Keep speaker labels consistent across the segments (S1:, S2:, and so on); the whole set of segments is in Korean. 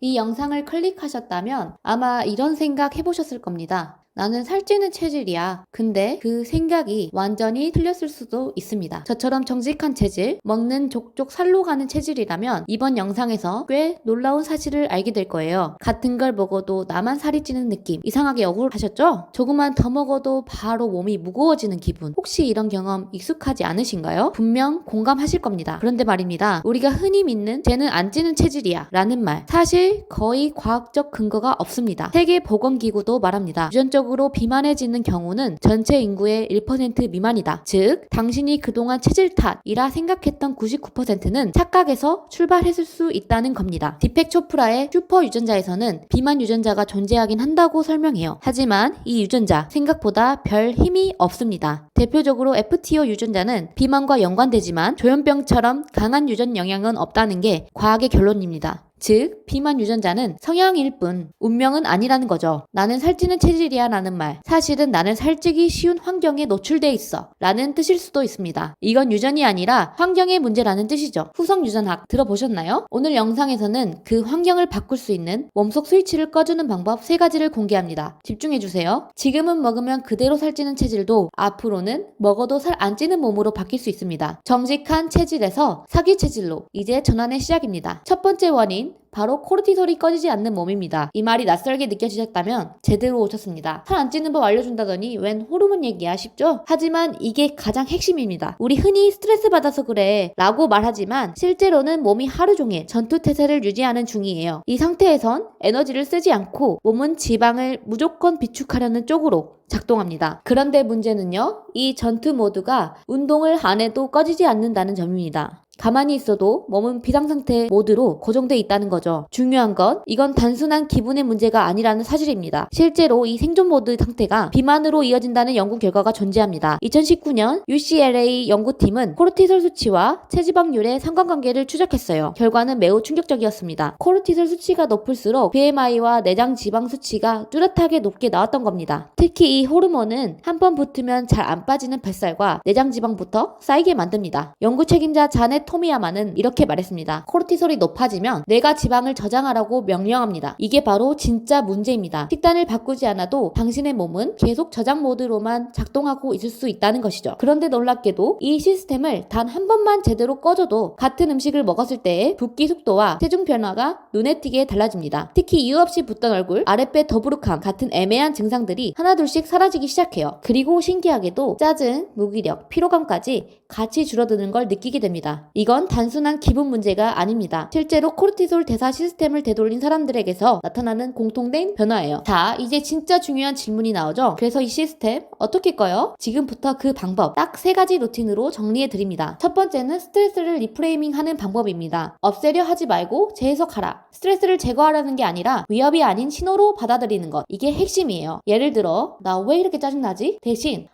S1: 이 영상을 클릭하셨다면 아마 이런 생각 해보셨을 겁니다. 나는 살찌는 체질이야. 근데 그 생각이 완전히 틀렸을 수도 있습니다. 저처럼 정직한 체질, 먹는 족족 살로 가는 체질이라면 이번 영상에서 꽤 놀라운 사실을 알게 될 거예요. 같은 걸 먹어도 나만 살이 찌는 느낌, 이상하게 억울하셨죠? 조금만 더 먹어도 바로 몸이 무거워지는 기분. 혹시 이런 경험 익숙하지 않으신가요? 분명 공감하실 겁니다. 그런데 말입니다. 우리가 흔히 믿는 쟤는 안 찌는 체질이야 라는 말, 사실 거의 과학적 근거가 없습니다. 세계보건기구도 말합니다. 유전적으로 비만해지는 경우는 전체 인구의 1% 미만이다. 즉, 당신이 그동안 체질 탓이라 생각했던 99%는 착각에서 출발했을 수 있다는 겁니다. 디펙 초프라의 슈퍼 유전자에서는 비만 유전자가 존재하긴 한다고 설명해요. 하지만 이 유전자 생각보다 별 힘이 없습니다. 대표적으로 FTO 유전자는 비만과 연관되지만 조현병처럼 강한 유전 영향은 없다는 게 과학의 결론입니다. 즉, 비만 유전자는 성향일 뿐 운명은 아니라는 거죠. 나는 살찌는 체질이야 라는 말, 사실은 나는 살찌기 쉬운 환경에 노출돼 있어 라는 뜻일 수도 있습니다. 이건 유전이 아니라 환경의 문제라는 뜻이죠. 후성 유전학 들어보셨나요? 오늘 영상에서는 그 환경을 바꿀 수 있는 몸속 스위치를 꺼주는 방법 3가지를 공개합니다. 집중해주세요. 지금은 먹으면 그대로 살찌는 체질도 앞으로는 먹어도 살 안 찌는 몸으로 바뀔 수 있습니다. 정직한 체질에서 사기 체질로 이제 전환의 시작입니다. 첫 번째 원인, 바로 코르티솔이 꺼지지 않는 몸입니다. 이 말이 낯설게 느껴지셨다면 제대로 오셨습니다. 살 안 찌는 법 알려준다더니 웬 호르몬 얘기야 싶죠? 하지만 이게 가장 핵심입니다. 우리 흔히 스트레스 받아서 그래 라고 말하지만 실제로는 몸이 하루 종일 전투태세를 유지하는 중이에요. 이 상태에선 에너지를 쓰지 않고 몸은 지방을 무조건 비축하려는 쪽으로 작동합니다. 그런데 문제는요, 이 전투 모드가 운동을 안 해도 꺼지지 않는다는 점입니다. 가만히 있어도 몸은 비상상태 모드로 고정돼 있다는 거죠. 중요한 건 이건 단순한 기분의 문제가 아니라는 사실입니다. 실제로 이 생존 모드 상태가 비만으로 이어진다는 연구 결과가 존재합니다. 2019년 UCLA 연구팀은 코르티솔 수치와 체지방률의 상관관계를 추적했어요. 결과는 매우 충격적이었습니다. 코르티솔 수치가 높을수록 BMI와 내장 지방 수치가 뚜렷하게 높게 나왔던 겁니다. 특히 이 호르몬은 한 번 붙으면 잘 안 빠지는 뱃살과 내장 지방부터 쌓이게 만듭니다. 연구 책임자 자넷 토미야마는 이렇게 말했습니다. 코르티솔이 높아지면 뇌가 지방을 저장하라고 명령합니다. 이게 바로 진짜 문제입니다. 식단을 바꾸지 않아도 당신의 몸은 계속 저장 모드로만 작동하고 있을 수 있다는 것이죠. 그런데 놀랍게도 이 시스템을 단 한 번만 제대로 꺼줘도 같은 음식을 먹었을 때의 붓기 속도와 체중 변화가 눈에 띄게 달라집니다. 특히 이유 없이 붓던 얼굴, 아랫배 더부룩함 같은 애매한 증상들이 하나둘씩 사라지기 시작해요. 그리고 신기하게도 짜증, 무기력, 피로감까지 같이 줄어드는 걸 느끼게 됩니다. 이건 단순한 기분 문제가 아닙니다. 실제로 코르티솔 대사 시스템을 되돌린 사람들에게서 나타나는 공통된 변화예요. 자, 이제 진짜 중요한 질문이 나오죠. 그래서 이 시스템 어떻게 꺼요? 지금부터 그 방법 딱 3가지 루틴으로 정리해드립니다. 첫 번째는 스트레스를 리프레이밍 하는 방법입니다. 없애려 하지 말고 재해석하라. 스트레스를 제거하라는 게 아니라 위협이 아닌 신호로 받아들이는 것, 이게 핵심이에요. 예를 들어, 나 왜 이렇게 짜증나지? 대신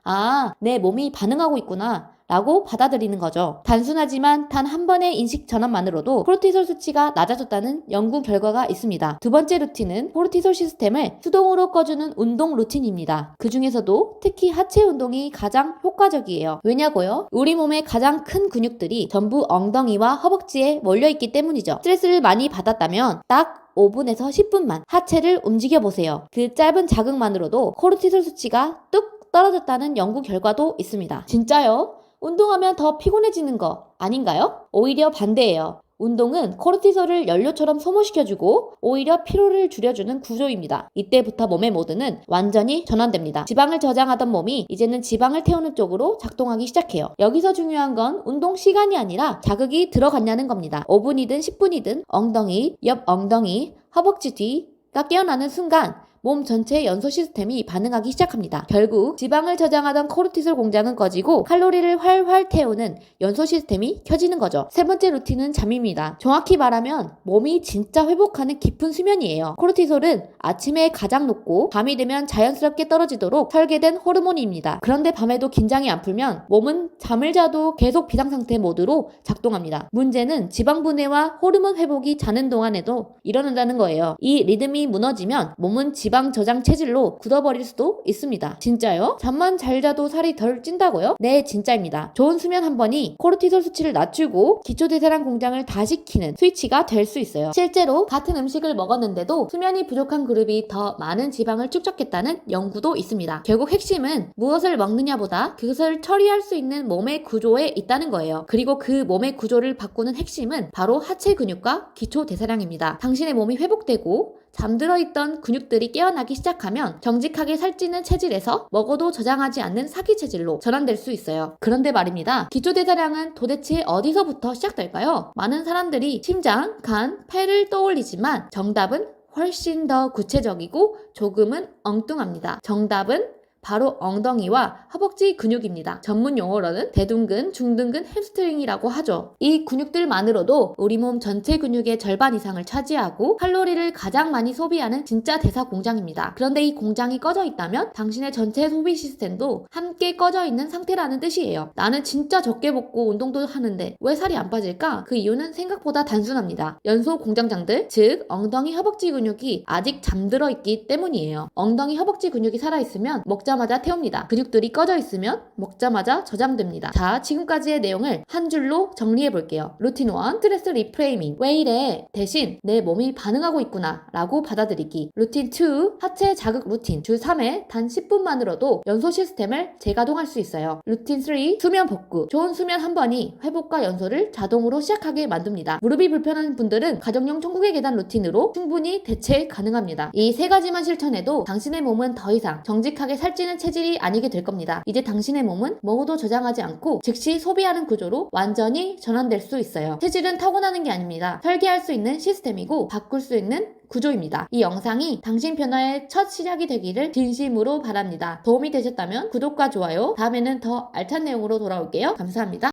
S1: 내 몸이 반응하고 있구나 라고 받아들이는 거죠. 단순하지만 단 한 번의 인식 전환만으로도 코르티솔 수치가 낮아졌다는 연구 결과가 있습니다. 두 번째 루틴은 코르티솔 시스템을 수동으로 꺼주는 운동 루틴입니다. 그 중에서도 특히 하체 운동이 가장 효과적이에요. 왜냐고요? 우리 몸의 가장 큰 근육들이 전부 엉덩이와 허벅지에 몰려있기 때문이죠. 스트레스를 많이 받았다면 딱 5분에서 10분만 하체를 움직여보세요. 그 짧은 자극만으로도 코르티솔 수치가 뚝 떨어졌다는 연구 결과도 있습니다. 진짜요? 운동하면 더 피곤해지는 거 아닌가요? 오히려 반대예요. 운동은 코르티솔을 연료처럼 소모시켜주고 오히려 피로를 줄여주는 구조입니다. 이때부터 몸의 모드는 완전히 전환됩니다. 지방을 저장하던 몸이 이제는 지방을 태우는 쪽으로 작동하기 시작해요. 여기서 중요한 건 운동 시간이 아니라 자극이 들어갔냐는 겁니다. 5분이든 10분이든 엉덩이, 옆 엉덩이, 허벅지 뒤가 깨어나는 순간 몸 전체의 연소 시스템이 반응하기 시작합니다. 결국 지방을 저장하던 코르티솔 공장은 꺼지고 칼로리를 활활 태우는 연소 시스템이 켜지는 거죠. 세 번째 루틴은 잠입니다. 정확히 말하면 몸이 진짜 회복하는 깊은 수면이에요. 코르티솔은 아침에 가장 높고 밤이 되면 자연스럽게 떨어지도록 설계된 호르몬입니다. 그런데 밤에도 긴장이 안 풀면 몸은 잠을 자도 계속 비상상태 모드로 작동합니다. 문제는 지방 분해와 호르몬 회복이 자는 동안에도 일어난다는 거예요. 이 리듬이 무너지면 몸은 지방 저장 체질로 굳어버릴 수도 있습니다. 진짜요? 잠만 잘 자도 살이 덜 찐다고요? 네, 진짜입니다. 좋은 수면 한 번이 코르티솔 수치를 낮추고 기초대사량 공장을 다시 키는 스위치가 될 수 있어요. 실제로 같은 음식을 먹었는데도 수면이 부족한 그룹이 더 많은 지방을 축적했다는 연구도 있습니다. 결국 핵심은 무엇을 먹느냐보다 그것을 처리할 수 있는 몸의 구조에 있다는 거예요. 그리고 그 몸의 구조를 바꾸는 핵심은 바로 하체 근육과 기초대사량입니다. 당신의 몸이 회복되고 잠들어 있던 근육들이 깨어나기 시작하면 정직하게 살찌는 체질에서 먹어도 저장하지 않는 사기 체질로 전환될 수 있어요. 그런데 말입니다. 기초대사량은 도대체 어디서부터 시작될까요? 많은 사람들이 심장, 간, 폐를 떠올리지만 정답은 훨씬 더 구체적이고 조금은 엉뚱합니다. 정답은 바로 엉덩이와 허벅지 근육입니다. 전문 용어로는 대둔근, 중둔근, 햄스트링이라고 하죠. 이 근육들만으로도 우리 몸 전체 근육의 절반 이상을 차지하고 칼로리를 가장 많이 소비하는 진짜 대사 공장입니다. 그런데 이 공장이 꺼져 있다면 당신의 전체 소비 시스템도 함께 꺼져 있는 상태라는 뜻이에요. 나는 진짜 적게 먹고 운동도 하는데 왜 살이 안 빠질까? 그 이유는 생각보다 단순합니다. 연소 공장장들, 즉 엉덩이 허벅지 근육이 아직 잠들어 있기 때문이에요. 엉덩이 허벅지 근육이 살아있으면 먹자마자 태웁니다. 근육들이 꺼져 있으면 먹자마자 저장됩니다. 자, 지금까지의 내용을 한 줄로 정리해 볼게요. 루틴 1, 스트레스 리프레이밍. 왜 이래? 대신 내 몸이 반응하고 있구나 라고 받아들이기. 루틴 2, 하체 자극 루틴. 주 3회 단 10분만으로도 연소 시스템을 재가동할 수 있어요. 루틴 3, 수면 복구. 좋은 수면 한 번이 회복과 연소를 자동으로 시작하게 만듭니다. 무릎이 불편한 분들은 가정용 천국의 계단 루틴으로 충분히 대체 가능합니다. 이 세 가지만 실천해도 당신의 몸은 더 이상 정직하게 살찌는 체질이 아니게 될 겁니다. 이제 당신의 몸은 먹어도 저장하지 않고 즉시 소비하는 구조로 완전히 전환될 수 있어요. 체질은 타고나는 게 아닙니다. 설계할 수 있는 시스템이고 바꿀 수 있는 구조입니다. 이 영상이 당신 변화의 첫 시작이 되기를 진심으로 바랍니다. 도움이 되셨다면 구독과 좋아요, 다음에는 더 알찬 내용으로 돌아올게요. 감사합니다.